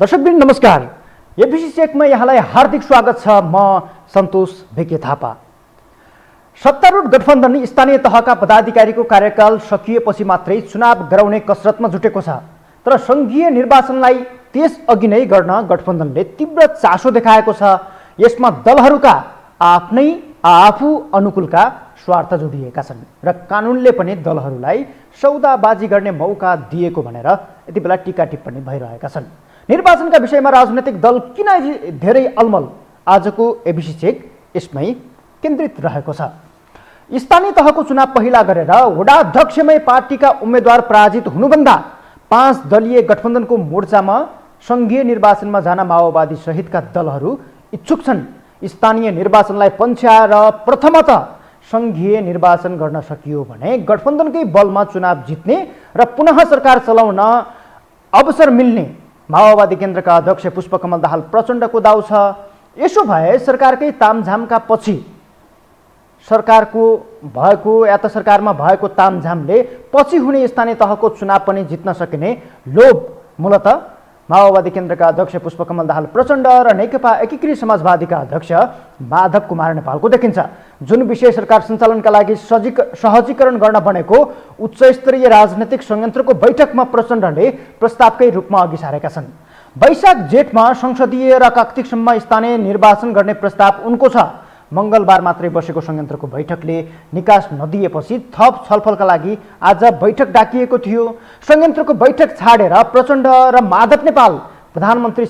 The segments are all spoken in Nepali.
दर्शकवृन्द नमस्कार। एबिसी चेकमा यहाँलाई हार्दिक स्वागत छ। म सन्तोष भिके थापा। सत्तारूढ गठबन्धन स्थानीय तहका पदाधिकारीको कार्यकाल सकिएपछि मात्रै चुनाव गराउने कसरतमा जुटेको छ। तर सङ्घीय निर्वाचनलाई त्यसअघि नै गर्न गठबन्धनले तीव्र चासो देखाएको छ। यसमा दलहरूका आफ्नै आफू अनुकूलका स्वार्थ जोडिएका छन् र कानुनले पनि दलहरूलाई सौदाबाजी गर्ने मौका दिएको भनेर यति बेला टीका टिप्पणी भइरहेका छन्। निर्वाचनका विषयमा राजनैतिक दल किन धेरै अलमल? आजको एबिसी चेक यसमै केन्द्रित रहेको छ। स्थानीय तहको चुनाव पहिला गरेर वडाध्यक्षमै पार्टीका उम्मेद्वार पराजित हुनुभन्दा 5 दलीय गठबन्धनको मोर्चामा सङ्घीय निर्वाचनमा जान माओवादी सहितका दलहरू इच्छुक छन्। स्थानीय निर्वाचनलाई पन्छ्याएर प्रथमतः सङ्घीय निर्वाचन गर्न सकियो भने गठबन्धनकै बलमा चुनाव जित्ने र पुनः सरकार चलाउन अवसर मिल्ने माओवादी केन्द्रका अध्यक्ष पुष्पकमल दाहाल प्रचण्डको दाउ छ। यसो भए सरकारकै तामझामका पछि सरकारमा भएको तामझामले पछि हुने स्थानीय तहको चुनाव पनि जित्न सकिने लोभ मूलतः माओवादी केन्द्रका अध्यक्ष पुष्पकमल दाहाल प्रचण्ड र नेकपा एकीकृत समाजवादीका अध्यक्ष माधव कुमार नेपालको देखिन्छ। जुन विषय सरकार सञ्चालनका लागि सहजीकरण गर्न बनेको उच्चस्तरीय राजनैतिक संयन्त्रको बैठकमा प्रचण्डले प्रस्तावकै रूपमा अघि सारेका छन्। वैशाख जेठमा संसदीय र कार्तिकसम्म स्थानीय निर्वाचन गर्ने प्रस्ताव उनको छ। मङ्गलबार मात्रै बसेको संयन्त्रको बैठकले निकास नदिएपछि थप छलफलका लागि आज बैठक डाकिएको थियो। संयन्त्रको बैठक छाडेर प्रचण्ड र माधव नेपाल प्रधानमन्त्री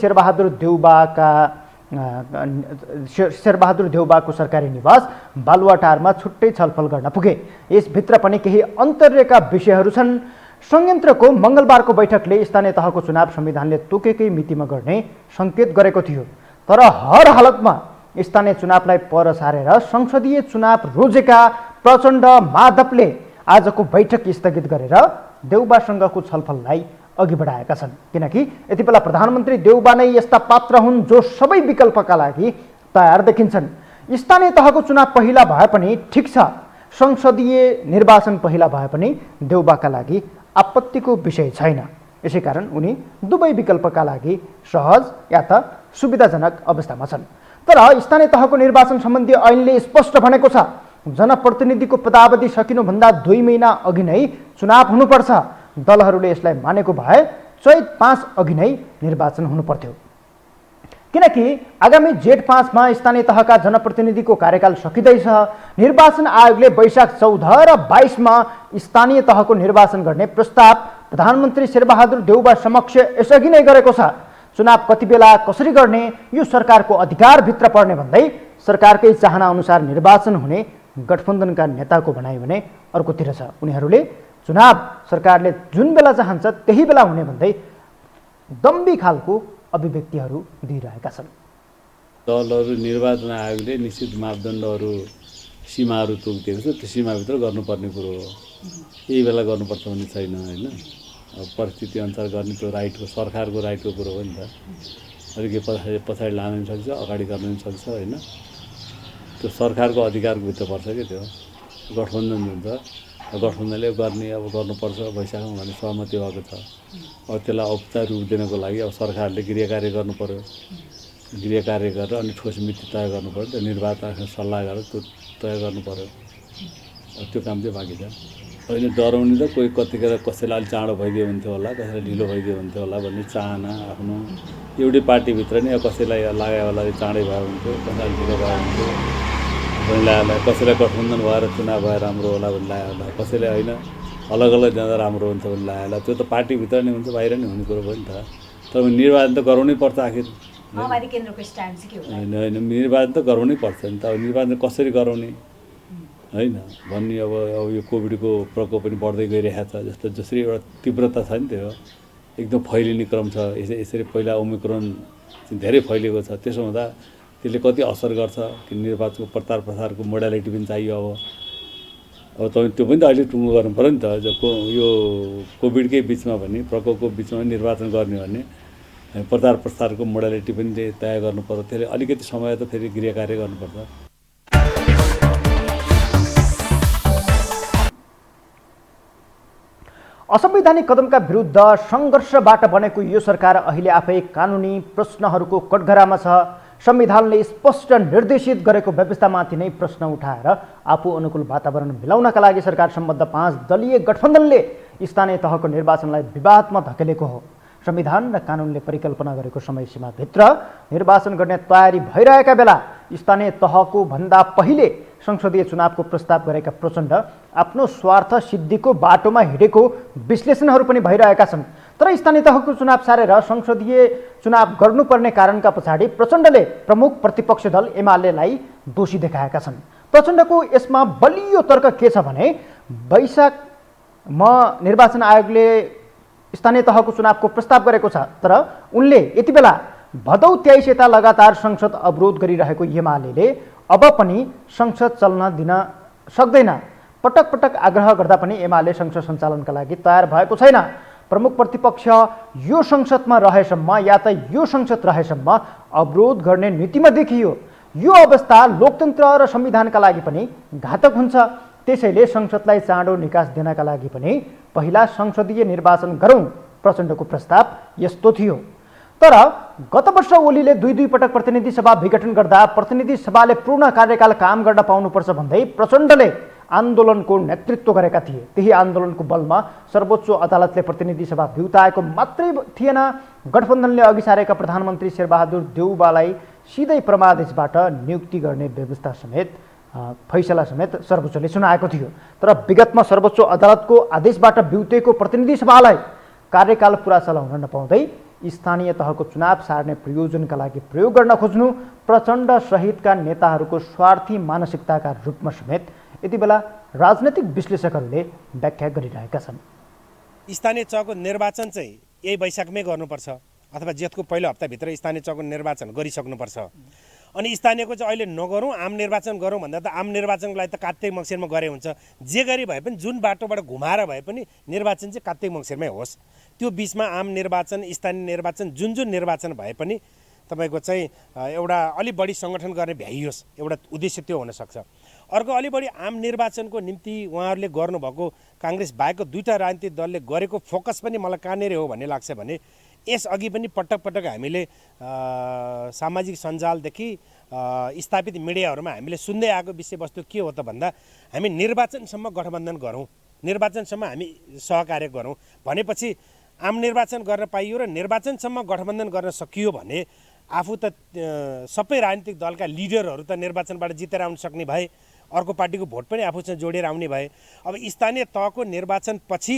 शेरबहादुर देउबाको सरकारी निवास बालुवाटारमा छुट्टै छलफल गर्न पुगे। यसभित्र पनि केही अन्तर्यका विषयहरू छन्। संयन्त्रको मङ्गलबारको बैठकले स्थानीय तहको चुनाव संविधानले तोकेकै मितिमा गर्ने सङ्केत गरेको थियो। तर हर हालतमा स्थानीय चुनावलाई पर सारेर संसदीय चुनाव रोजेका प्रचण्ड माधवले आजको बैठक स्थगित गरेर देउबासँगको छलफललाई अघि बढाएका छन्। किनकि यति बेला प्रधानमन्त्री देउबा नै यस्ता पात्र हुन् जो सबै विकल्पका लागि तयार देखिन्छन्। स्थानीय तहको चुनाव पहिला भए पनि ठिक छ, संसदीय निर्वाचन पहिला भए पनि देउबाका लागि आपत्तिको विषय छैन। यसैकारण उनी दुवै विकल्पका लागि सहज या त सुविधाजनक अवस्थामा छन्। तर स्थानीय तहको निर्वाचन सम्बन्धी ऐनले स्पष्ट भनेको छ, जनप्रतिनिधिको पदावधि सकिनुभन्दा 2 महिना अघि नै चुनाव हुनुपर्छ। दलहरूले यसलाई मानेको भए चैत 5 अघि नै निर्वाचन हुनुपर्थ्यो। किनकि आगामी जेठ 5 मा स्थानीय तहका जनप्रतिनिधिको कार्यकाल सकिँदैछ। निर्वाचन आयोगले वैशाख 14 र 22 मा स्थानीय तहको निर्वाचन गर्ने प्रस्ताव प्रधानमन्त्री शेरबहादुर देउबा समक्ष यसअघि नै गरेको छ। चुनाव कति बेला कसरी गर्ने यो सरकारको अधिकारभित्र पर्ने भन्दै सरकारकै चाहना अनुसार निर्वाचन हुने गठबन्धनका नेताको भनाइ भने अर्कोतिर छ। उनीहरूले चुनाव सरकारले जुन बेला चाहन्छ त्यही बेला हुने भन्दै दम्बी खालको अभिव्यक्तिहरू दिइरहेका छन्। दलहरू निर्वाचन आयोगले निश्चित मापदण्डहरू सीमाहरू तोकिदिएको छ, त्यो सीमाभित्र गर्नुपर्ने कुरो हो। यही बेला गर्नुपर्छ भन्ने छैन होइन। परिस्थिति अनुसार गर्ने त्यो राइटको सरकारको राइटको कुरो हो नि त। अलिकति पछाडि लान पनि सक्छ, अगाडि गर्न पनि सक्छ होइन। त्यो सरकारको अधिकारको भित्र पर्छ कि त्यो गठबन्धन हुन्छ। गठबन्धनले गर्ने अब गर्नुपर्छ वैशाखमा भन्ने सहमति भएको छ। अब त्यसलाई औपचारिक रूप दिनको लागि अब सरकारले गृह कार्य गर्नु पर्यो। गृह कार्य गरेर अनि ठोस मिति तय गर्नु पर्यो। त्यो निर्वाचनसँग सल्लाह गरेर त्यो तय गर्नु पर्यो। त्यो काम चाहिँ बाँकी छ। अहिले डराउने त कोही कतिखेर कसैलाई अलिक चाँडो भइदियो हुन्थ्यो होला, कसैलाई ढिलो भइदियो हुन्थ्यो होला भन्ने चाहना आफ्नो एउटै पार्टीभित्र नै कसैलाई लाग्यो होला चाँडै भयो हुन्थ्यो, कसैलाई ढिलो भयो हुन्थ्यो भन्ने लाग्यो होला। कसैलाई गठबन्धन भएर चुनाव भए राम्रो होला भन्ने लाग्यो होला, कसैले होइन अलग अलग जाँदा राम्रो हुन्छ भन्ने लाग्यो होला। त्यो त पार्टीभित्र नै हुन्छ, बाहिर नै हुने कुरो भयो नि त। तर निर्वाचन त गराउनै पर्छ आखिर। होइन निर्वाचन त गराउनै पर्छ नि त। अब निर्वाचन कसरी गराउने होइन भन्ने अब यो कोभिडको प्रकोप पनि बढ्दै गइरहेको छ। जसरी एउटा तीव्रता छ नि त्यो एकदम फैलिने क्रम छ। यसरी पहिला ओमिक्रोन धेरै फैलिएको छ। त्यसो हुँदा त्यसले कति असर गर्छ कि निर्वाचनको प्रचार प्रसारको मोडालिटी पनि चाहियो। अब तपाईँ त्यो पनि त अहिले टुङ्गो गर्नु पऱ्यो नि त। यो कोभिडकै बिचमा भने प्रकोपको बिचमा निर्वाचन गर्ने भने प्रचार प्रसारको मोडालिटी पनि तय गर्नु पर्यो। त्यसले अलिकति समय त फेरि गृह कार्य गर्नुपर्छ। असंवैधानिक कदमका विरुद्ध सङ्घर्षबाट बनेको यो सरकार अहिले आफै कानुनी प्रश्नहरूको कठघरामा छ। संविधानले स्पष्ट निर्देशित गरेको व्यवस्थामाथि नै प्रश्न उठाएर आफू अनुकूल वातावरण मिलाउनका लागि सरकार सम्बद्ध 5 दलीय गठबन्धनले स्थानीय तहको निर्वाचनलाई विवादमा धकेलेको हो। संविधान र कानुनले परिकल्पना गरेको समयसीमाभित्र निर्वाचन गर्ने तयारी भइरहेका बेला स्थानीय तहको भन्दा पहिले संसदीय चुनावको प्रस्ताव गरेका प्रचण्ड आफ्नो स्वार्थ सिद्धिको बाटोमा हिँडेको विश्लेषणहरू पनि भइरहेका छन्। तर स्थानीय तहको चुनाव सारेर संसदीय चुनाव गर्नुपर्ने कारणका पछाडि प्रचण्डले प्रमुख प्रतिपक्षी दल एमालेलाई दोषी देखाएका छन्। प्रचण्डको यसमा बलियो तर्क के छ भने वैशाखमा निर्वाचन आयोगले स्थानीय तहको चुनावको प्रस्ताव गरेको छ, तर उनले यति बेला भदौ 23 यता लगातार संसद अवरोध गरिरहेको एमालेले अब पनि संसद चल्न दिन सक्दैन। पटक पटक आग्रह गर्दा पनि एमाले संसद सञ्चालनका लागि तयार भएको छैन। प्रमुख प्रतिपक्ष यो संसदमा रहेसम्म या त यो संसद रहेसम्म अवरोध गर्ने नीतिमा देखियो। यो अवस्था लोकतन्त्र र संविधानका लागि पनि घातक हुन्छ। त्यसैले संसदलाई चाँडो निकास दिनका लागि पनि पहिला संसदीय निर्वाचन गरौँ, प्रचण्डको प्रस्ताव यस्तो थियो। तर गत वर्ष ओलीले 2 पटक प्रतिनिधि सभा विघटन गर्दा प्रतिनिधि सभाले पूर्ण कार्यकाल काम गर्न पाउनुपर्छ भन्दै प्रचण्डले आन्दोलनको नेतृत्व गरेका थिए। त्यही आन्दोलनको बलमा सर्वोच्च अदालतले प्रतिनिधि सभा बिउताएको मात्रै थिएन, गठबन्धनले अघि सारेका प्रधानमन्त्री शेरबहादुर देउवालाई सिधै परमादेशबाट नियुक्ति गर्ने व्यवस्था समेत फैसला समेत सर्वोच्चले सुनाएको थियो। तर विगतमा सर्वोच्च अदालतको आदेशबाट बिउतेको प्रतिनिधि सभालाई कार्यकाल पुरा चलाउन नपाउँदै स्थानीय तहको चुनाव सार्ने प्रयोजनका लागि प्रयोग गर्न खोज्नु प्रचण्ड सहितका नेताहरूको स्वार्थी मानसिकताका रूपमा समेत यति बेला राजनैतिक विश्लेषकहरूले व्याख्या गरिरहेका छन्। स्थानीय तहको निर्वाचन चाहिँ यही वैशाखमै गर्नुपर्छ अथवा जेठको पहिलो हप्ताभित्र स्थानीय तहको निर्वाचन गरिसक्नुपर्छ। अनि स्थानीयको चाहिँ अहिले नगरौँ, आम निर्वाचन गरौँ भन्दा त आम निर्वाचनको लागि त कार्तिक मङ्सिरमा गरे हुन्छ। जे गरी भए पनि जुन बाटोबाट घुमाएर भए पनि निर्वाचन चाहिँ कार्तिक मङ्सिरमै होस्। त्यो बिचमा आम निर्वाचन, स्थानीय निर्वाचन, जुन निर्वाचन भए पनि तपाईँको चाहिँ एउटा अलि बढी सङ्गठन गर्ने भ्याइयोस्, एउटा उद्देश्य त्यो हुनसक्छ। अर्को अलि बढी आम निर्वाचनको निम्ति उहाँहरूले गर्नुभएको काङ्ग्रेस बाहेकको 2टा राजनीतिक दलले गरेको फोकस पनि मलाई कहाँनिर हो भन्ने लाग्छ भने यसअघि पनि पटक पटक हामीले सामाजिक सञ्जालदेखि स्थापित मिडियाहरूमा हामीले सुन्दै आएको विषयवस्तु के हो त भन्दा हामी निर्वाचनसम्म गठबन्धन गरौँ, निर्वाचनसम्म हामी सहकार्य गरौँ भनेपछि आम निर्वाचन गर्न पाइयो र निर्वाचनसम्म गठबन्धन गर्न सकियो भने आफू त सबै राजनीतिक दलका लिडरहरू त निर्वाचनबाट जितेर आउन सक्ने भए, अर्को पार्टीको भोट पनि आफूसँग जोडेर आउने भए। अब स्थानीय तहको निर्वाचनपछि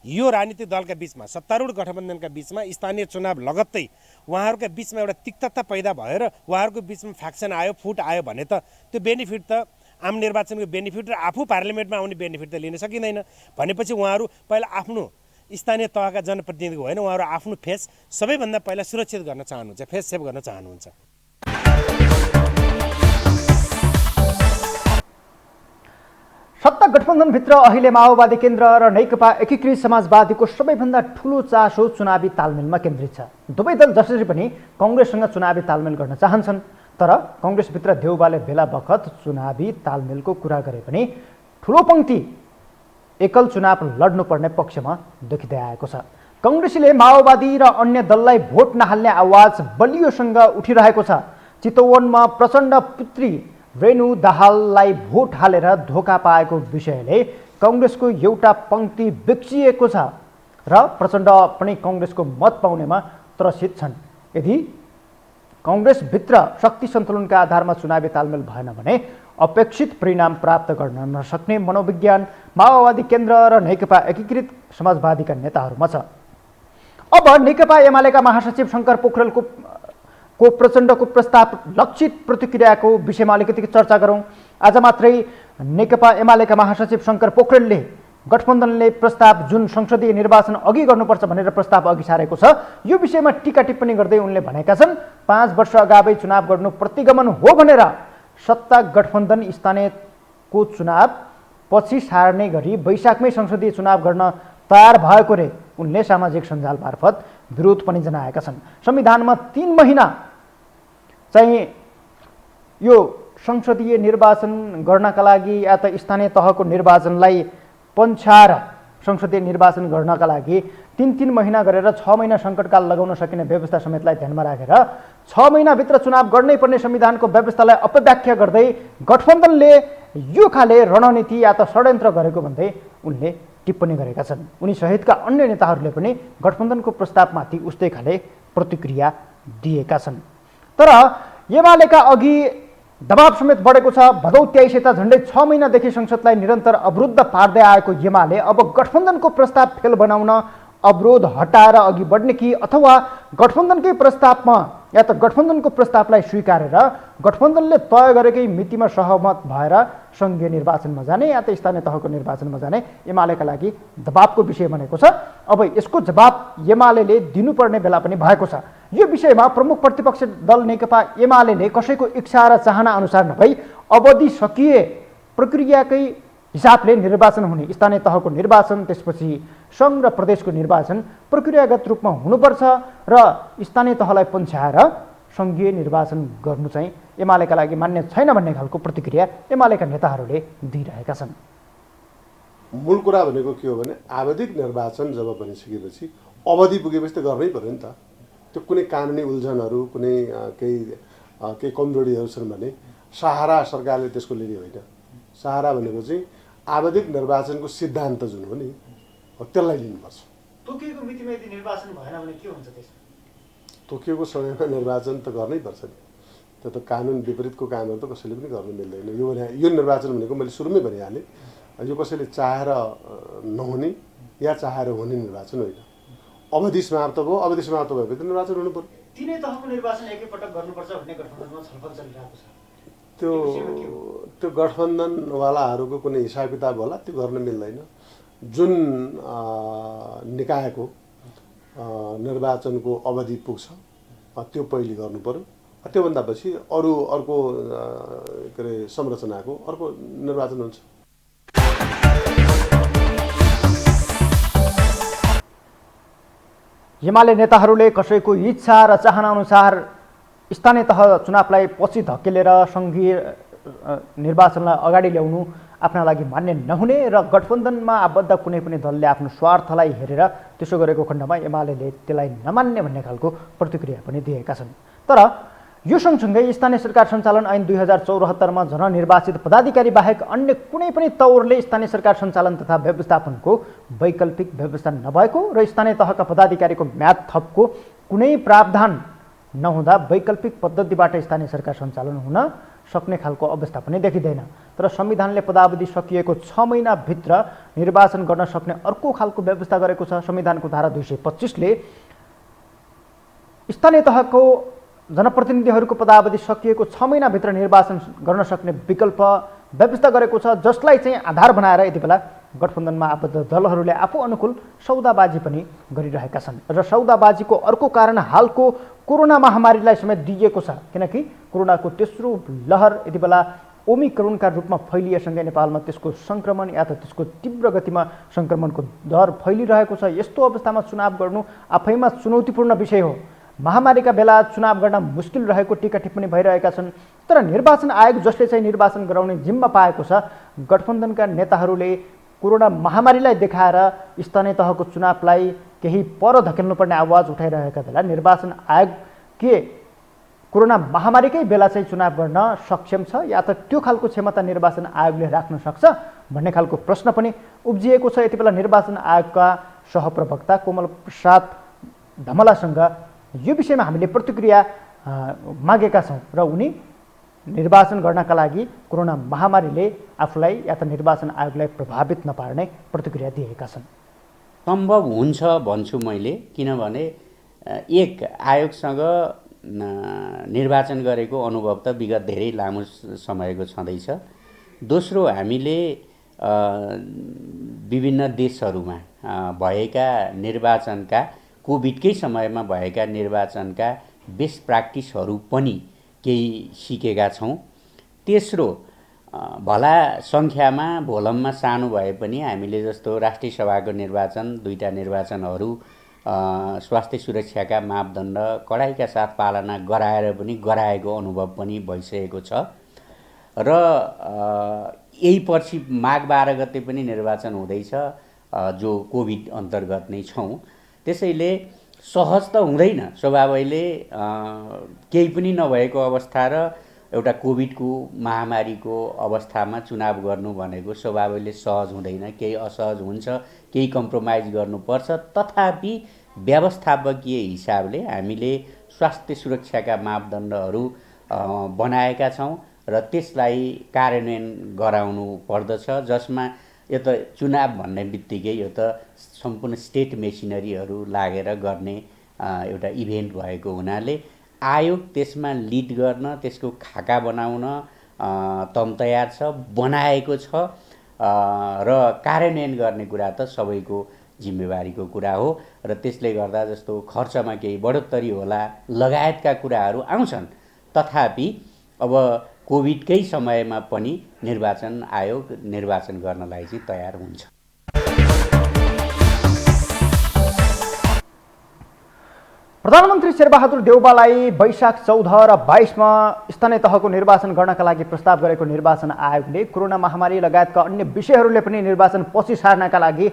यो राजनीतिक दलका बिचमा, सत्तारूढ गठबन्धनका बिचमा स्थानीय चुनाव लगत्तै उहाँहरूका बिचमा एउटा तिक्तता पैदा भएर उहाँहरूको बिचमा फ्याक्सन आयो, फुट आयो भने त त्यो बेनिफिट त आम निर्वाचनको बेनिफिट र आफू पार्लियामेन्टमा आउने बेनिफिट त लिन सकिँदैन। भनेपछि उहाँहरू पहिला आफ्नो स्थानीय तहका जनप्रतिनिधिको होइन, उहाँहरू आफ्नो फेस सबैभन्दा पहिला सुरक्षित गर्न चाहनुहुन्छ, फेस सेभ गर्न चाहनुहुन्छ। सत्ता गठबन्धनभित्र अहिले माओवादी केन्द्र र नेकपा एकीकृत समाजवादीको सबैभन्दा ठुलो चासो चुनावी तालमेलमा केन्द्रित छ। दुवै दल जसरी पनि कङ्ग्रेससँग चुनावी तालमेल गर्न चाहन्छन्, तर कङ्ग्रेसभित्र देउवाले बेला बखत चुनावी तालमेलको कुरा गरे पनि ठुलो पङ्क्ति एकल चुनाव लड्नुपर्ने पक्षमा देखिँदै आएको छ। कङ्ग्रेसले माओवादी र अन्य दललाई भोट नहाल्ने आवाज बलियोसँग उठिरहेको छ। चितवनमा प्रचण्ड पुत्री रेणु दाहाललाई भोट हालेर धोका पाएको विषयले कङ्ग्रेसको एउटा पङ्क्ति बिग्सिएको छ र प्रचण्ड पनि कङ्ग्रेसको मत पाउनेमा त्रसित छन्। यदि कङ्ग्रेसभित्र शक्ति सन्तुलनका आधारमा चुनावी तालमेल भएन भने अपेक्षित परिणाम प्राप्त गर्न नसक्ने मनोविज्ञान माओवादी केन्द्र र नेकपा एकीकृत समाजवादीका नेताहरूमा छ। अब नेकपा एमालेका महासचिव शङ्कर पोखरेलको प्रचण्डको प्रस्ताव लक्षित प्रतिक्रियाको विषयमा अलिकति चर्चा गरौँ। आज मात्रै नेकपा एमालेका महासचिव शङ्कर पोखरेलले गठबन्धनले प्रस्ताव जुन संसदीय निर्वाचन अघि गर्नुपर्छ भनेर प्रस्ताव अघि सारेको छ, यो विषयमा टीका टिप्पणी गर्दै उनले भनेका छन् 5 वर्ष अगावै चुनाव गर्नु प्रतिगमन हो भनेर सत्ता गठबन्धन स्थानीयको चुनाव पछि सार्ने गरी वैशाखमै संसदीय चुनाव गर्न तयार भएको रे उनले सामाजिक सञ्जाल मार्फत विरोध पनि जनाएका छन्। संविधानमा 3 महिना चाहिँ यो संसदीय निर्वाचन गर्नका लागि या त स्थानीय तहको निर्वाचनलाई पन्छाएर संसदीय निर्वाचन गर्नका लागि 3 महिना गरेर 6 महिना सङ्कटकाल लगाउन सकिने व्यवस्था समेतलाई ध्यानमा राखेर 6 महिनाभित्र चुनाव गर्नै पर्ने संविधानको व्यवस्थालाई अपव्याख्या गर्दै गठबन्धनले यो खाले रणनीति या त षड्यन्त्र गरेको भन्दै उनले टिप्पणी गरेका छन्। उनी सहितका अन्य नेताहरूले पनि गठबन्धनको प्रस्तावमाथि उस्तै खाले प्रतिक्रिया दिएका छन्। तर एमालेका अघि दबाव समेत बढेको छ। भदौ 23 यता झन्डै 6 महिनादेखि संसदलाई निरन्तर अवरुद्ध पार्दै आएको एमाले अब गठबन्धनको प्रस्ताव फेल बनाउन अवरोध हटाएर अघि बढ्ने कि अथवा गठबन्धनकै प्रस्तावमा या त गठबन्धनको प्रस्तावलाई स्वीकारेर गठबन्धनले तय गरेकै मितिमा सहमत भएर सङ्घीय निर्वाचनमा जाने या त स्थानीय तहको निर्वाचनमा जाने एमालेका लागि दबावको विषय बनेको छ। अब यसको जवाब एमालेले दिनुपर्ने बेला पनि भएको छ। यो विषयमा प्रमुख प्रतिपक्ष दल नेकपा एमालेले कसैको इच्छा र चाहना अनुसार नभई अवधि सकिए प्रक्रियाकै हिसाबले निर्वाचन हुने स्थानीय तहको निर्वाचन त्यसपछि सङ्घ र प्रदेशको निर्वाचन प्रक्रियागत रूपमा हुनुपर्छ र स्थानीय तहलाई पन्छाएर सङ्घीय निर्वाचन गर्नु चाहिँ एमालेका लागि मान्य छैन भन्ने खालको प्रतिक्रिया एमालेका नेताहरूले दिइरहेका छन्। मूल कुरा भनेको के हो भने आवधिक निर्वाचन जब बनिसकेपछि अवधि पुगेपछि त गर्नै पर्यो नि त। त्यो कुनै कानुनी उल्झनहरू कुनै केही कमजोरीहरू छन् भने सहारा सरकारले त्यसको लिने होइन। सहारा भनेको चाहिँ आवधिक निर्वाचनको सिद्धान्त जुन हो नि त्यसलाई लिनुपर्छ। तोकिएको मितिमा यदि निर्वाचन भएन भने के हुन्छ त्यसमा? तोकिएको समयमा निर्वाचन त गर्नै पर्छ नि। त्यो त कानुन विपरीतको कामहरू त कसैले पनि गर्नु मिल्दैन। यो निर्वाचन भनेको मैले सुरुमै भनिहालेँ, यो कसैले चाहेर नहुने या चाहेर हुने निर्वाचन होइन। अवधि समाप्त भयो, अवधि समाप्त भएपछि निर्वाचन हुनु पर्यो। तिनै तहको निर्वाचन एकैपटक गर्नुपर्छ भन्ने गठबन्धनमा छलफल चलिरहेको छ। त्यो गठबन्धनवालाहरूको कुनै हिसाब किताब होला, त्यो गर्न मिल्दैन। जुन निकायको निर्वाचनको अवधि पुग्छ त्यो पहिले गर्नु पर्यो। त्योभन्दा पछि अर्को के अरे संरचनाको अर्को निर्वाचन हुन्छ। एमाले नेताहरूले कसैको इच्छा र चाहना अनुसार स्थानीय तह चुनावलाई पछि धकेलेर सङ्घीय निर्वाचनलाई अगाडि ल्याउनु आफ्ना लागि मान्य नहुने र गठबन्धनमा आबद्ध कुनै पनि दलले आफ्नो स्वार्थलाई हेरेर त्यसो गरेको खण्डमा एमालेले त्यसलाई नमान्ने भन्ने खालको प्रतिक्रिया पनि दिएका छन्। तर यो सँगसँगै स्थानीय सरकार सञ्चालन ऐन 2074मा जननिर्वाचित पदाधिकारी बाहेक अन्य कुनै पनि तौरले स्थानीय सरकार सञ्चालन तथा व्यवस्थापनको वैकल्पिक व्यवस्था नभएको र स्थानीय तहका पदाधिकारीको म्याद थपको कुनै प्रावधान नहुँदा वैकल्पिक पद्धतिबाट स्थानीय सरकार सञ्चालन हुन सक्ने खालको अवस्था पनि देखिँदैन। तर संविधानले पदावधि सकिएको 6 महिनाभित्र निर्वाचन गर्न सक्ने अर्को खालको व्यवस्था गरेको छ। संविधानको धारा 225ले स्थानीय तहको जनप्रतिनिधिहरूको पदावधि सकिएको 6 महिनाभित्र निर्वाचन गर्न सक्ने विकल्प व्यवस्था गरेको छ, जसलाई चाहिँ आधार बनाएर यति बेला गठबन्धनमा आबद्ध दलहरूले आफू अनुकूल सौदाबाजी पनि गरिरहेका छन्। र सौदाबाजीको अर्को कारण हालको कोरोना महामारीलाई समेत दिइएको छ, किनकि कोरोनाको तेस्रो लहर यति बेला ओमिक्रोनका रूपमा फैलिएसँगै नेपालमा त्यसको सङ्क्रमण या त त्यसको तीव्र गतिमा सङ्क्रमणको दर फैलिरहेको छ। यस्तो अवस्थामा चुनाव गर्नु आफैमा चुनौतीपूर्ण विषय हो। महामारीका बेला चुनाव गर्न मुस्किल रहेको टीका टिप्पणी भइरहेका छन्। तर निर्वाचन आयोग जसले चाहिँ निर्वाचन गराउने जिम्मा पाएको छ, गठबन्धनका नेताहरूले कोरोना महामारीलाई देखाएर स्थानीय तहको चुनावलाई केही पर धकेल्नुपर्ने आवाज उठाइरहेका बेला निर्वाचन आयोग के कोरोना महामारीकै बेला चाहिँ चुनाव गर्न सक्षम छ या त त्यो खालको क्षमता निर्वाचन आयोगले राख्न सक्छ भन्ने खालको प्रश्न पनि उब्जिएको छ। यति बेला निर्वाचन आयोगका सहप्रवक्ता कोमल प्रसाद धमलासँग यो विषयमा हामीले प्रतिक्रिया मागेका छौँ र उनी निर्वाचन गर्नका लागि कोरोना महामारीले आफूलाई या त निर्वाचन आयोगलाई प्रभावित नपार्ने प्रतिक्रिया दिएका छन्। सम्भव हुन्छ भन्छु मैले, किनभने एक आयोगसँग निर्वाचन गरेको अनुभव त विगत धेरै लामो समयको छँदैछ। दोस्रो, हामीले विभिन्न देशहरूमा भएका निर्वाचनका कोभिडकै समयमा भएका निर्वाचनका बेस्ट प्र्याक्टिसहरू पनि केही सिकेका छौँ। तेस्रो, भला सङ्ख्यामा भोलममा सानो भए पनि हामीले जस्तो राष्ट्रिय सभाको निर्वाचन, 2टा निर्वाचनहरू स्वास्थ्य सुरक्षाका मापदण्ड कडाइका साथ पालना गराएर पनि गराएको अनुभव पनि भइसकेको छ। र यही पछि माघ 12 गते पनि निर्वाचन हुँदैछ। जो कोभिड अन्तर्गत नै छौँ। त्यसैले सहज त हुँदैन स्वभावैले, केही पनि नभएको अवस्था र एउटा कोभिडको महामारीको अवस्थामा चुनाव गर्नु भनेको स्वभावैले सहज हुँदैन, केही असहज हुन्छ, केही कम्प्रोमाइज गर्नुपर्छ। तथापि व्यवस्थापकीय हिसाबले हामीले स्वास्थ्य सुरक्षाका मापदण्डहरू बनाएका छौँ र त्यसलाई कार्यान्वयन गराउनु पर्दछ, जसमा यो त चुनाव भन्ने बित्तिकै यो त सम्पूर्ण स्टेट मेसिनरीहरू लागेर गर्ने एउटा इभेन्ट भएको हुनाले आयोग त्यसमा लिड गर्न, त्यसको खाका बनाउन तम तयार छ, बनाएको छ र कार्यान्वयन गर्ने कुरा त सबैको जिम्मेवारीको कुरा हो र त्यसले गर्दा जस्तो खर्चमा केही बढोत्तरी होला लगायतका कुराहरू आउँछन्। तथापि अब कोभिडकै समयमा पनि निर्वाचन आयोग निर्वाचन गर्नलाई चाहिँ तयार हुन्छ। प्रधानमन्त्री शेरबहादुर देउवालाई वैशाख 14 र 22मा स्थानीय तहको निर्वाचन गर्नका लागि प्रस्ताव गरेको निर्वाचन आयोगले कोरोना महामारी लगायतका अन्य विषयहरूले पनि निर्वाचन पछि सार्नका लागि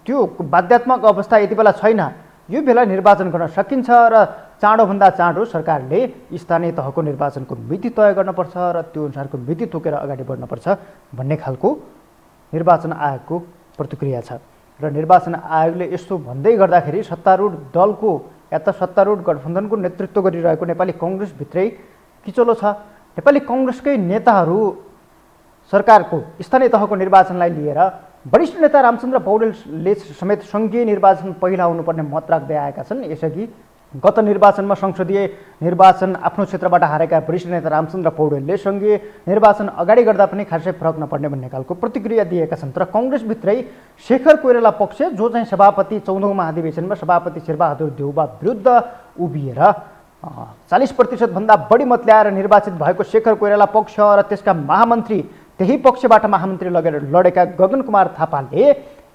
त्यो बाध्यात्मक अवस्था यति बेला छैन, यो बेला निर्वाचन गर्न सकिन्छ र चाँडोभन्दा चाँडो सरकारले स्थानीय तहको निर्वाचनको मिति तय गर्नुपर्छ र त्यो अनुसारको मिति तोकेर अगाडि बढ्नुपर्छ भन्ने खालको निर्वाचन आयोगको प्रतिक्रिया छ। र निर्वाचन आयोगले यस्तो भन्दै गर्दाखेरि सत्तारूढ दलको या त सत्तारूढ गठबन्धनको नेतृत्व गरिरहेको नेपाली कङ्ग्रेसभित्रै किचलो छ। नेपाली कङ्ग्रेसकै नेताहरू सरकारको स्थानीय तहको निर्वाचनलाई लिएर वरिष्ठ नेता रामचन्द्र पौडेलले समेत सङ्घीय निर्वाचन पहिला हुनुपर्ने मत राख्दै आएका छन्। यसअघि गत निर्वाचनमा संसदीय निर्वाचन आफ्नो क्षेत्रबाट हारेका वरिष्ठ नेता रामचन्द्र पौडेलले सङ्घीय निर्वाचन अगाडि गर्दा पनि खासै फरक नपर्ने भन्ने खालको प्रतिक्रिया दिएका छन्। तर कङ्ग्रेसभित्रै शेखर कोइराला पक्ष, जो चाहिँ सभापति 14औं महाधिवेशनमा सभापति शेरबहादुर देउवा विरुद्ध उभिएर 40% भन्दा बढी मत ल्याएर निर्वाचित भएको शेखर कोइराला पक्ष र त्यसका महामन्त्री, त्यही पक्षबाट महामन्त्री लगेर लडेका गगन कुमार थापाले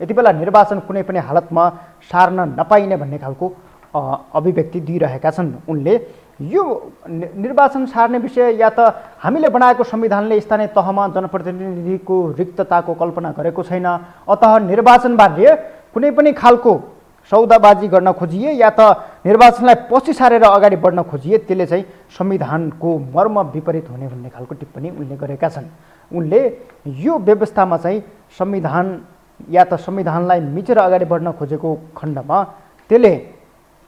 यति बेला निर्वाचन कुनै पनि हालतमा सार्न नपाइने भन्ने खालको अभिव्यक्ति दिइरहेका छन्। उनले यो निर्वाचन सार्ने विषय या त हामीले बनाएको संविधानले स्थानीय तहमा जनप्रतिनिधिको रिक्तताको कल्पना गरेको छैन, अतः निर्वाचन बारे कुनै पनि खालको सौदाबाजी गर्न खोजिए या त निर्वाचनलाई पछि सारेर अगाडि बढ्न खोजिए त्यसले चाहिँ संविधानको मर्म विपरीत हुने भन्ने खालको टिप्पणी उनले गरेका छन्। उनले यो व्यवस्थामा चाहिँ संविधान या त संविधानलाई मिचेर अगाडि बढ्न खोजेको खण्डमा त्यसले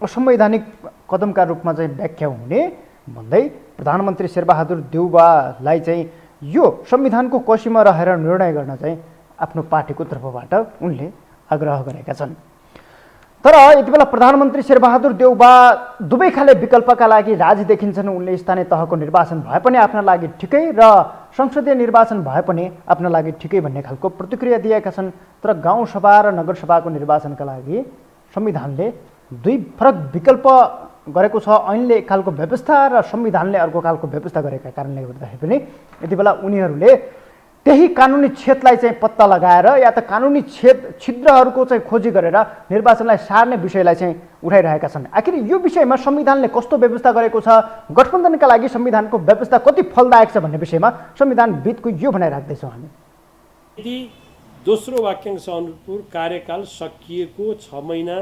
असंवैधानिक कदमका रूपमा चाहिँ व्याख्या हुने भन्दै प्रधानमन्त्री शेरबहादुर देउवालाई चाहिँ यो संविधानको कोशीमा रहेर निर्णय गर्न चाहिँ आफ्नो पार्टीको तर्फबाट उनले आग्रह गरेका छन्। तर यति बेला प्रधानमन्त्री शेरबहादुर देउवा दुवै खाले विकल्पका लागि राजी देखिन्छन्। उनले स्थानीय तहको निर्वाचन भए पनि आफ्ना लागि ठिकै र संसदीय निर्वाचन भए पनि आफ्ना लागि ठिकै भन्ने खालको प्रतिक्रिया दिएका छन्। तर गाउँसभा र नगरसभाको निर्वाचनका लागि संविधानले दुई फरक विकल्प गरेको छ। ऐनले एक खालको व्यवस्था र संविधानले अर्को खालको व्यवस्था गरेका कारणले गर्दाखेरि पनि यति बेला उनीहरूले त्यही कानुनी क्षेत्रलाई चाहिँ पत्ता लगाएर या त कानुनी छिद्रहरूको चाहिँ खोजी गरेर निर्वाचनलाई सार्ने विषयलाई चाहिँ उठाइरहेका छन्। आखिर यो विषयमा संविधानले कस्तो व्यवस्था गरेको छ, गठबन्धनका लागि संविधानको व्यवस्था कति फलदायक छ भन्ने विषयमा संविधानविदको यो भनाइ राख्दैछौँ हामी। यदि दोस्रो वाक्यांश अनुरूप कार्यकाल सकिएको 6 महिना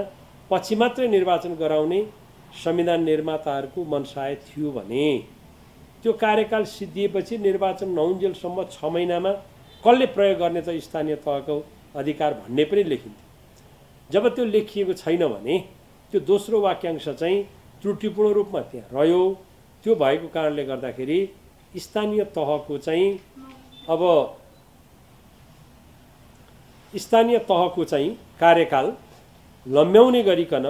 पछि मात्रै निर्वाचन गराउने संविधान निर्माताहरूको मनसाय थियो भने त्यो कार्यकाल सिद्धिएपछि निर्वाचन नहुन्जेलसम्म 6 महिनामा कसले प्रयोग गर्ने त स्थानीय तहको अधिकार भन्ने पनि लेखिन्थ्यो। जब त्यो लेखिएको छैन भने त्यो दोस्रो वाक्यांश चाहिँ त्रुटिपूर्ण रूपमा त्यहाँ रह्यो। त्यो भएको कारणले गर्दाखेरि स्थानीय तहको चाहिँ कार्यकाल लम्ब्याउने गरिकन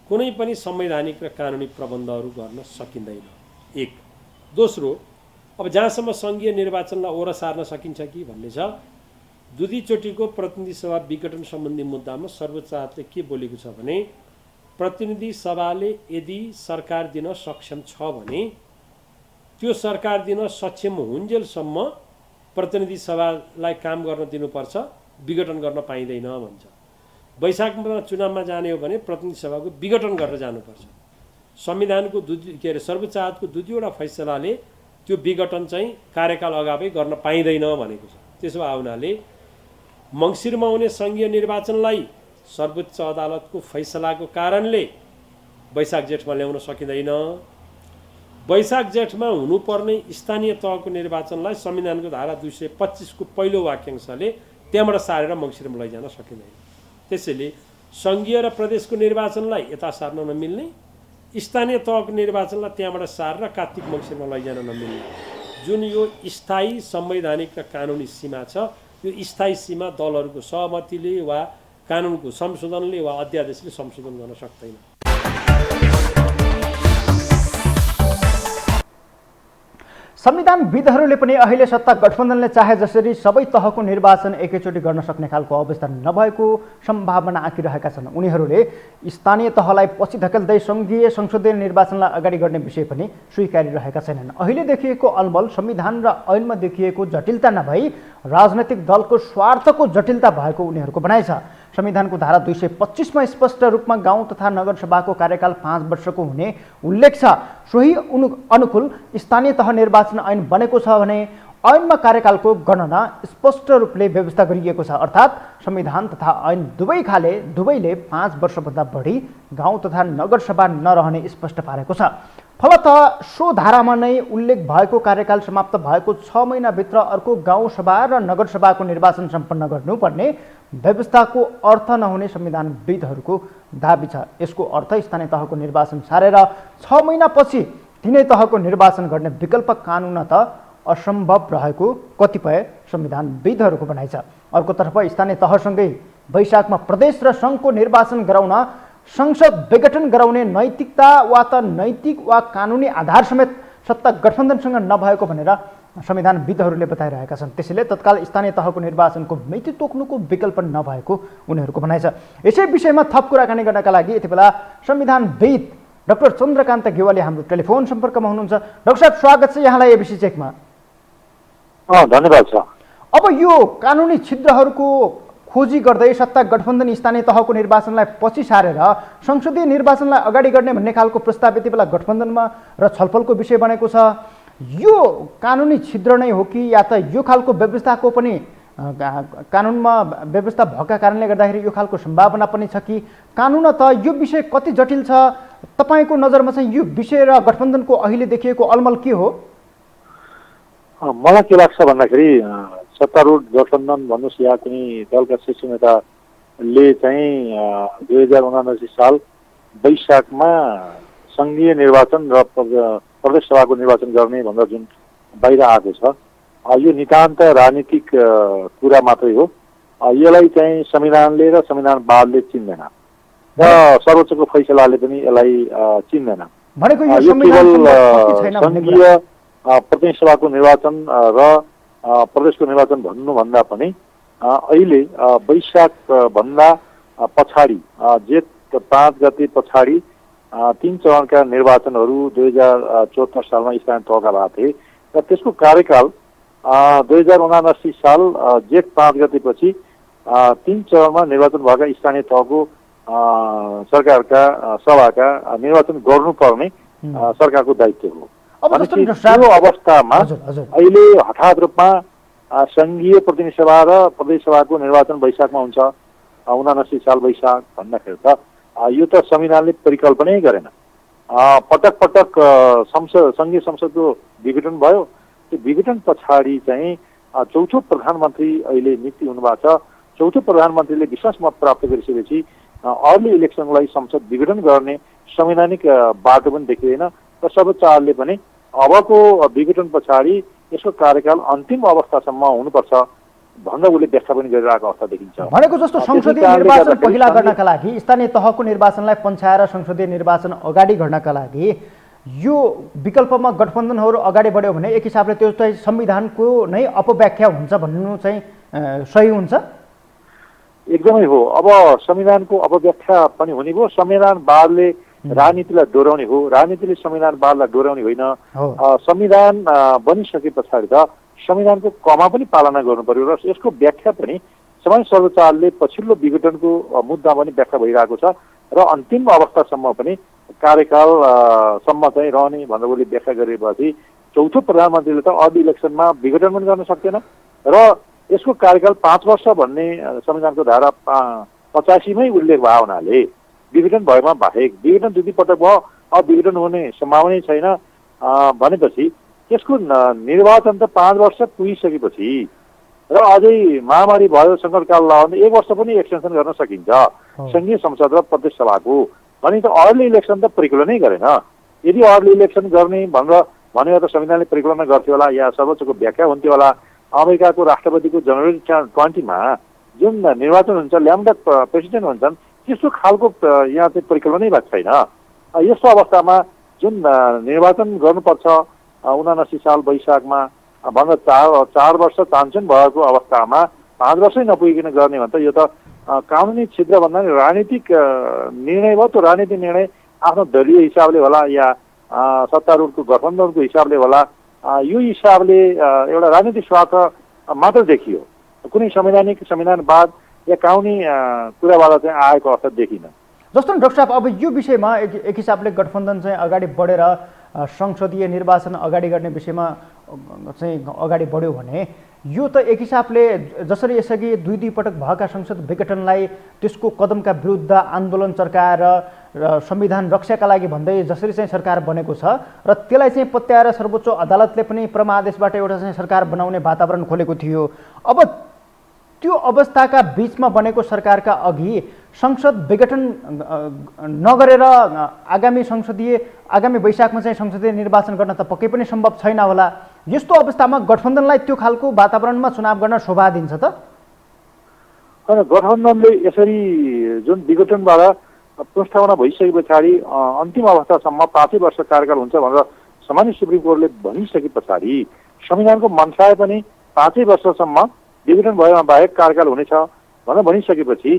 कुनै पनि संवैधानिक र कानुनी प्रबन्धहरू गर्न सकिँदैन। एक। दोस्रो, अब जहाँसम्म सङ्घीय निर्वाचनलाई ओर सार्न सकिन्छ कि भन्ने छ, दुईचोटिको प्रतिनिधि सभा विघटन सम्बन्धी मुद्दामा सर्वोच्च अदालतले के बोलेको छ भने प्रतिनिधि सभाले यदि सरकार दिन सक्षम छ भने त्यो सरकार दिन सक्षम हुन्जेलसम्म प्रतिनिधि सभालाई काम गर्न दिनुपर्छ, विघटन गर्न पाइँदैन भन्छ। वैशाखमा चुनावमा जाने हो भने प्रतिनिधि सभाको विघटन गरेर जानुपर्छ। संविधानको सर्वोच्च अदालतको दुईवटा फैसलाले त्यो विघटन चाहिँ कार्यकाल अगावै गर्न पाइँदैन भनेको छ। त्यसो भए हुनाले मङ्सिरमा हुने सङ्घीय निर्वाचनलाई सर्वोच्च अदालतको फैसलाको कारणले वैशाख जेठमा ल्याउन सकिँदैन। वैशाख जेठमा हुनुपर्ने स्थानीय तहको निर्वाचनलाई संविधानको धारा 225 को पहिलो वाक्यांशले त्यहाँबाट सारेर मङ्सिरमा लैजान सकिँदैन। त्यसैले सङ्घीय र प्रदेशको निर्वाचनलाई यता सार्न नमिल्ने, स्थानीय तहको निर्वाचनलाई त्यहाँबाट सारेर कार्तिक मङ्सिरमा लैजान नमिल्ने जुन यो स्थायी संवैधानिक र कानुनी सीमा छ, यो स्थायी सीमा दलहरूको सहमतिले वा कानुनको संशोधनले वा अध्यादेशले संशोधन गर्न सक्दैन। संविधानविदहरूले पनि अहिले सत्ता गठबन्धनले चाहे जसरी सबै तहको निर्वाचन एकैचोटि गर्न सक्ने खालको अवस्था नभएको सम्भावना आँकिरहेका छन्। उनीहरूले स्थानीय तहलाई पछि धकेल्दै सङ्घीय संसदीय निर्वाचनलाई अगाडि गर्ने विषय पनि स्वीकारिरहेका छैनन्। अहिले देखिएको अलमल संविधान र ऐनमा देखिएको जटिलता नभई राजनैतिक दलको स्वार्थको जटिलता भएको उनीहरूको भनाइ छ। संविधानको धारा 225 मा स्पष्ट रूपमा गाउँ तथा नगरसभाको कार्यकाल 5 वर्षको हुने उल्लेख छ। सोही अनुकूल स्थानीय तह निर्वाचन ऐन बनेको छ भने ऐनमा कार्यकालको गणना स्पष्ट रूपले व्यवस्था गरिएको छ। अर्थात् संविधान तथा ऐन दुवैले 5 वर्षभन्दा बढी गाउँ तथा नगरसभा नरहने स्पष्ट पारेको छ। फलतः सो धारामा नै उल्लेख भएको कार्यकाल समाप्त भएको 6 महिनाभित्र अर्को गाउँसभा र नगरसभाको निर्वाचन सम्पन्न गर्नुपर्ने व्यवस्थाको अर्थ नहुने संविधानविदहरूको दाबी छ। यसको अर्थ स्थानीय तहको निर्वाचन सारेर 6 महिनापछि तिनै तहको निर्वाचन गर्ने विकल्प कानुनत असम्भव रहेको कतिपय संविधानविदहरूको भनाइ छ। अर्कोतर्फ स्थानीय तहसँगै वैशाखमा प्रदेश र सङ्घको निर्वाचन गराउन संसद विघटन गराउने नैतिकता वा त नैतिक वा कानुनी आधार समेत सत्ता गठबन्धनसँग नभएको भनेर संविधानविदहरूले बताइरहेका छन्। त्यसैले तत्काल स्थानीय तहको निर्वाचनको मिति तोक्नुको विकल्प नभएको उनीहरूको भनाइ छ। यसै विषयमा थप कुराकानी गर्नका लागि यति बेला संविधानविद डाक्टर चन्द्रकान्त गेवाली हाम्रो टेलिफोन सम्पर्कमा हुनुहुन्छ। डाक्टर साहब, स्वागत छ यहाँलाई एबिसी चेकमा। धन्यवाद छ। अब यो कानुनी छिद्रहरूको खोजी गर्दै सत्ता गठबन्धन स्थानीय तहको निर्वाचनलाई पछि सारेर संसदीय निर्वाचनलाई अगाडि गर्ने भन्ने खालको प्रस्ताव यति बेला गठबन्धनमा र छलफलको विषय बनेको छ। यो कानुनी छिद्र नै हो कि या त यो खालको व्यवस्थाको पनि कानुनमा व्यवस्था भएका कारणले गर्दाखेरि यो खालको सम्भावना पनि छ कि कानुन त यो विषय कति जटिल छ? तपाईँको नजरमा चाहिँ यो विषय र गठबन्धनको अहिले देखिएको अलमल के हो? मलाई के लाग्छ भन्दाखेरि सत्तारूढ गठबन्धन भन्नुहोस् या कुनै दलका शीर्ष नेताले चाहिँ 2079 साल वैशाखमा सङ्घीय निर्वाचन र प्रदेश सभाको निर्वाचन गर्ने भनेर जुन बाहिर आएको छ, यो नितान्त राजनीतिक कुरा मात्रै हो। यसलाई चाहिँ संविधानले र संविधानवादले चिन्दैन र सर्वोच्चको फैसलाले पनि यसलाई चिन्दैन। यो केवल सङ्घीय प्रतिनिधि सभाको निर्वाचन र प्रदेशको निर्वाचन भन्नुभन्दा पनि अहिले वैशाख भन्दा पछाडि जेठ 5 गते पछाडि 3 चरणका निर्वाचनहरू 2074 सालमा स्थानीय तहका भएको थिए र त्यसको कार्यकाल 2079 साल जेठ 5 गतेपछि 3 चरणमा निर्वाचन भएका स्थानीय तहको सरकारका सभाका निर्वाचन गर्नुपर्ने सरकारको दायित्व हो। त्यो अवस्थामा अहिले हठात रूपमा सङ्घीय प्रतिनिधि सभा र प्रदेश सभाको निर्वाचन वैशाखमा हुन्छ 79 साल वैशाख भन्दाखेरि त यो त संविधानले परिकल्पनै गरेन। पटक पटक सङ्घीय संसदको विघटन भयो। त्यो विघटन पछाडि चाहिँ चौथो प्रधानमन्त्री अहिले नियुक्ति हुनुभएको छ। चौथो प्रधानमन्त्रीले विश्वास मत प्राप्त गरिसकेपछि अर्ली इलेक्सनलाई संसद विघटन गर्ने संवैधानिक बाटो पनि देखिँदैन र सर्वोच्च अदालतले पनि अबको विघटन पछाडि यसको कार्यकाल अन्तिम अवस्थासम्म हुनुपर्छ भनेर उसले व्याख्या पनि गरिरहेको अवस्था देखिन्छ। भनेको जस्तो संसदीय निर्वाचन पहिला गर्नका लागि स्थानीय तहको निर्वाचनलाई पन्छाएर संसदीय निर्वाचन अगाडि गर्नका लागि यो विकल्पमा गठबन्धनहरू अगाडि बढ्यो भने एक हिसाबले त्यो चाहिँ संविधानको नै अपव्याख्या हुन्छ भन्नु चाहिँ सही हुन्छ? एकदमै हो। अब संविधानको अपव्याख्या पनि हुने भयो। संविधानवादले राजनीतिलाई डोर्याउने हो, राजनीतिले संविधानवादलाई डोर्याउने होइन। संविधान बनिसके पछाडि त संविधानको कमा पनि पालना गर्नु पर्यो र यसको व्याख्या पनि सबै सर्वोच्च अदालतले पछिल्लो विघटनको मुद्दा पनि व्याख्या भइरहेको छ र अन्तिम अवस्थासम्म पनि कार्यकालसम्म चाहिँ रहने भनेर उसले व्याख्या गरेपछि चौथो प्रधानमन्त्रीले त अर्ली इलेक्सनमा विघटन पनि गर्न सक्दैन र यसको कार्यकाल 5 वर्ष भन्ने संविधानको धारा 85मै उल्लेख भएको हुनाले विघटन भएमा बाहेक विघटन दुई पटक भयो, अब विघटन हुने सम्भावना छैन भनेपछि यसको निर्वाचन त 5 वर्ष पुगिसकेपछि र अझै महामारी भयो, सङ्कटकाल लाग्यो 1 वर्ष पनि एक्सटेन्सन गर्न सकिन्छ सङ्घीय संसद र प्रदेश सभाको। भने त अर्ली इलेक्सन त परिकल्पनै गरेन। यदि अर्ली इलेक्सन गर्ने भनेर त संविधानले परिकल्पना गर्थ्यो होला या सर्वोच्चको व्याख्या हुन्थ्यो होला। अमेरिकाको राष्ट्रपतिको जनवरी 20मा जुन निर्वाचन हुन्छ, ल्याम्डा प्रेसिडेन्ट हुन्छन्, त्यस्तो खालको यहाँ चाहिँ परिकल्पनै भएको छैन। यस्तो अवस्थामा जुन निर्वाचन गर्नुपर्छ 79 साल वैशाखमा भन्दा 4 वर्ष चान्सन भएको अवस्थामा 5 वर्षै नपुगिकन गर्ने भने त यो त कानुनी छिद्र भन्दा नि राजनीतिक निर्णय भयो। त्यो राजनीतिक निर्णय आफ्नो दलीय हिसाबले होला या सत्तारूढको गठबन्धनको हिसाबले होला, यो हिसाबले एउटा राजनीतिक स्वार्थ मात्र देखियो। कुनै संविधानवाद या कानुनी कुराबाट चाहिँ आएको अवस्था देखिन। जस्तो डाक्टर साहब, अब यो विषयमा एक हिसाबले गठबन्धन चाहिँ अगाडि बढेर संसदीय निर्वाचन अगाडि गर्ने विषयमा चाहिँ अगाडि बढ्यो भने यो त एक हिसाबले जसरी यसअघि दुई पटक भएका संसद विघटनलाई त्यसको कदमका विरुद्ध आन्दोलन चर्काएर र संविधान रक्षाका लागि भन्दै जसरी चाहिँ सरकार बनेको छ र त्यसलाई चाहिँ पत्याएर सर्वोच्च अदालतले पनि परमादेशबाट एउटा चाहिँ सरकार बनाउने वातावरण खोलेको थियो। अब त्यो अवस्थाका बीचमा बनेको सरकारका अघि संसद विघटन नगरेर आगामी वैशाखमा चाहिँ संसदीय निर्वाचन गर्न त पक्कै पनि सम्भव छैन होला। यस्तो अवस्थामा गठबन्धनलाई त्यो खालको वातावरणमा चुनाव गर्न शोभा दिन्छ त? होइन, गठबन्धनले यसरी जुन विघटनबाट पुनस्थापना भइसके पछाडि अन्तिम अवस्थासम्म 5 वर्ष कार्यकाल हुन्छ भनेर सामान्य सुप्रिम कोर्टले भनिसके पछाडि संविधानको मनसाय पनि 5 वर्षसम्म विघटन भएमा बाहेक कार्यकाल हुनेछ भनेर भनिसकेपछि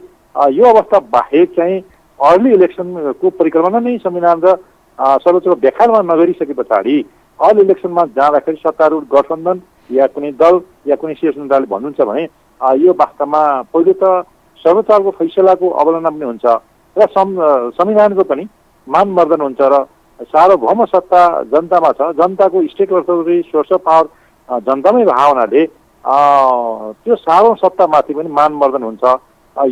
यो अवस्था बाहेक चाहिँ अर्ली इलेक्सनको परिकल्पना नै संविधान र सर्वोच्चको व्याख्यामा नगरिसके पछाडि अर्ली इलेक्सनमा जाँदाखेरि सत्तारूढ गठबन्धन या कुनै दल या कुनै शीर्षनेताले भन्नुहुन्छ भने यो वास्तवमा पहिलो त सर्वोच्चको फैसलाको अवलम्बन पनि हुन्छ र संविधानको पनि मानमर्दन हुन्छ र सार्वभौम सत्ता जनतामा छ। जनताको state authority source of power जनतामै भएको हुनाले त्यो सार्वभौम सत्तामाथि पनि मानमर्दन हुन्छ।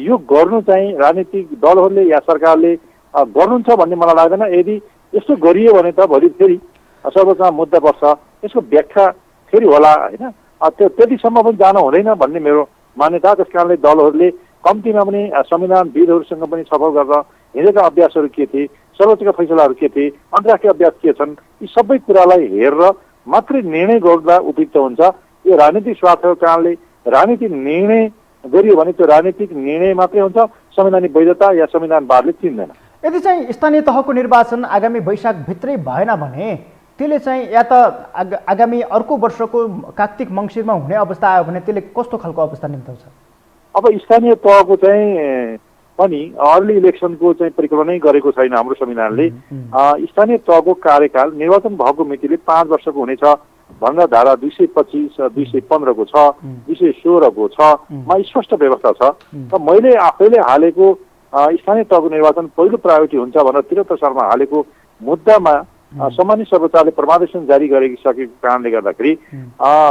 यो गर्नु चाहिँ राजनीतिक दलहरूले या सरकारले गर्नुहुन्छ भन्ने मलाई लाग्दैन। यदि यस्तो गरियो भने त भोलि फेरि सर्वोच्चमा मुद्दा पर्छ, यसको व्याख्या फेरि होला होइन। त्यो त्यतिसम्म पनि जानु हुँदैन भन्ने मेरो मान्यता। त्यस कारणले दलहरूले कम्तीमा पनि संविधानविदहरूसँग पनि छलफल गरेर हिजोका अभ्यासहरू के थिए, सर्वोच्चका फैसलाहरू के थिए, अन्तर्राष्ट्रिय अभ्यास के छन्, यी सबै कुरालाई हेरेर मात्रै निर्णय गर्दा उपयुक्त हुन्छ। यो राजनीतिक स्वार्थको कारणले राजनीतिक निर्णय गरियो भने त्यो राजनीतिक निर्णय मात्रै हुन्छ, संवैधानिक वैधता या संविधानवादले चिन्दैन। यदि चाहिँ स्थानीय तहको निर्वाचन आगामी वैशाखभित्रै भएन भने त्यसले चाहिँ या त आगामी अर्को वर्षको कार्तिक मङ्सिरमा हुने अवस्था आयो भने त्यसले कस्तो खालको अवस्था निम्ताउँछ? अब स्थानीय तहको चाहिँ पनि अर्ली इलेक्सनको चाहिँ परिकल्पनै गरेको छैन हाम्रो संविधानले। स्थानीय तहको कार्यकाल निर्वाचन भएको मितिले 5 वर्षको हुनेछ भनेर धारा 225, 215 को छ, 216 को छ मा स्पष्ट व्यवस्था छ। र मैले आफैले हालेको स्थानीय तहको निर्वाचन पहिलो प्रायोरिटी हुन्छ भनेर 73 सालमा हालेको मुद्दामा सामान्य सर्वोच्चले परमादेशन जारी गरिसकेको कारणले गर्दाखेरि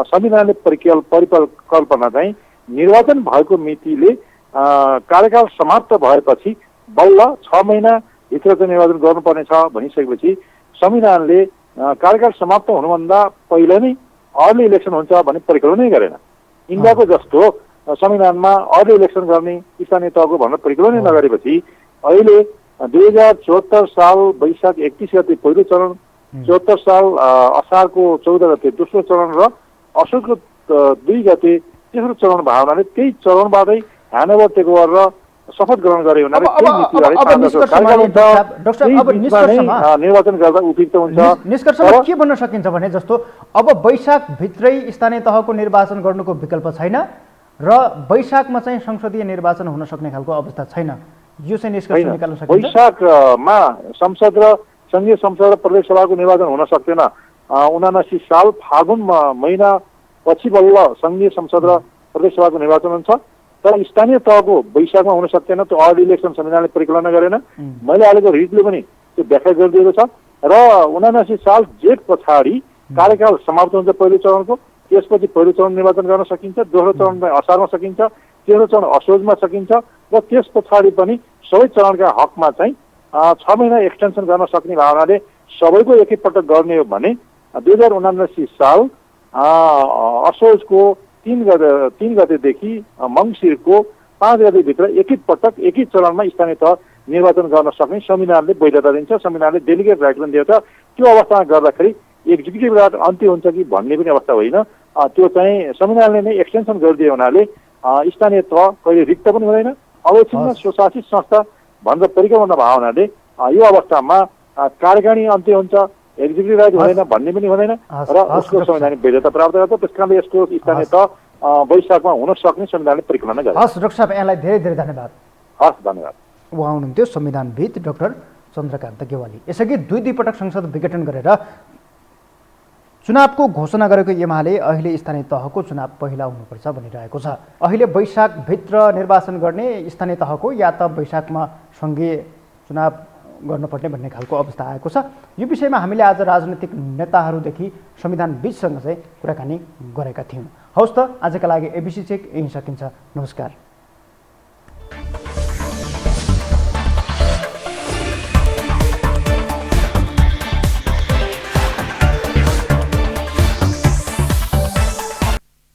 संविधानले परिकल्पना चाहिँ निर्वाचन भएको मितिले कार्यकाल समाप्त भएपछि बल्ल 6 महिना भित्र चाहिँ निर्वाचन गर्नुपर्नेछ भनिसकेपछि संविधानले कार्यकाल समाप्त हुनुभन्दा पहिला नै अर्ली इलेक्सन हुन्छ भन्ने परिकल्पनै गरेन। इन्डियाको जस्तो संविधानमा अर्ली इलेक्सन गर्ने स्थानीय तहको भनेर परिकल्पनै नगरेपछि अहिले 2074 साल वैशाख 31 गते पहिलो चरण, 74 साल असारको 14 गते दोस्रो चरण र असोजको 2 गते तेस्रो चरण भएको हुनाले त्यही चरणबाटै ह्यान्डओभर टेकओभर र शपथ ग्रहण गरे हुनाले निर्वाचन गर्दा उपयुक्त हुन्छ। निष्कर्षमा के भन्न सकिन्छ भने जस्तो अब वैशाखभित्रै स्थानीय तहको निर्वाचन गर्नुको विकल्प छैन र वैशाखमा चाहिँ संसदीय निर्वाचन हुन सक्ने खालको अवस्था छैन, यो चाहिँ निष्कर्ष निकाल्न सकिन्छ। वैशाखमा संसद र संघीय संसद र प्रदेश सभाको निर्वाचन हुन सक्दैन। 79 साल फागुन महिना पछि बल्ल संघीय संसद र प्रदेश सभाको निर्वाचन हुन्छ। तर स्थानीय तहको वैशाखमा हुन सक्दैन, त्यो अर्ली इलेक्सन संविधानले परिकल्पना गरेन। मैले हालेको रिटले पनि त्यो व्याख्या गरिदिएको छ। र 79 साल जेठ पछाडि कार्यकाल समाप्त हुन्छ पहिलो चरणको त्यसपछि पहिलो चरण निर्वाचन गर्न सकिन्छ, दोस्रो चरण असारमा सकिन्छ, तेस्रो चरण असोजमा सकिन्छ र त्यस पछाडि पनि सबै चरणका हकमा चाहिँ 6 महिना एक्सटेन्सन गर्न सक्ने भावनाले सबैको एकैपटक गर्ने हो भने 2079 साल असोजको 3 गतेदेखि मङ्सिरको 5 गतेभित्र एकैपटक एकै चरणमा स्थानीय तह निर्वाचन गर्न सक्ने संविधानले वैधता दिन्छ, संविधानले डेलिगेट राइट पनि दिन्छ। त्यो अवस्थामा गर्दाखेरि एक्जिक्युटिभ राइट अन्त्य हुन्छ कि भन्ने पनि अवस्था होइन। त्यो चाहिँ संविधानले नै एक्सटेन्सन गरिदिए हुनाले स्थानीय तह कहिले रिक्त पनि हुँदैन, अवैच्छिन्न स्वशासित संस्था भनेर परिकल्पना भावनाले यो अवस्थामा कार्यकारिणी अन्त्य हुन्छ, एक्जिक्युटिभ राइट हुँदैन भन्ने पनि हुँदैन र उसको संवैधानिक वैधता प्राप्त गर्छ। त्यस कारणले यसको स्थानीय तह वैशाखमा हुन सक्ने संविधानले परिकल्पना गर्छ। हस् डाक्टर साहब, यहाँलाई धेरै धेरै धन्यवाद। हस्, धन्यवाद। उहाँ हुनुहुन्थ्यो संविधानविद डाक्टर चन्द्रकान्त गेवाली। यसअघि दुई पटक संसद विघटन गरेर चुनावको घोषणा गरेको एमाले अहिले स्थानीय तहको चुनाव पहिला हुनुपर्छ भनिरहेको छ। अहिले वैशाखभित्र निर्वाचन गर्ने स्थानीय तहको या त वैशाखमा सङ्घीय चुनाव गर्नुपर्ने भन्ने खालको अवस्था आएको छ। यो विषयमा हामीले आज राजनीतिक नेताहरूदेखि संविधानविदसँग चाहिँ कुराकानी गरेका थियौँ। हवस् त, आजका लागि एबिसी चेक यहीँ सकिन्छ। नमस्कार।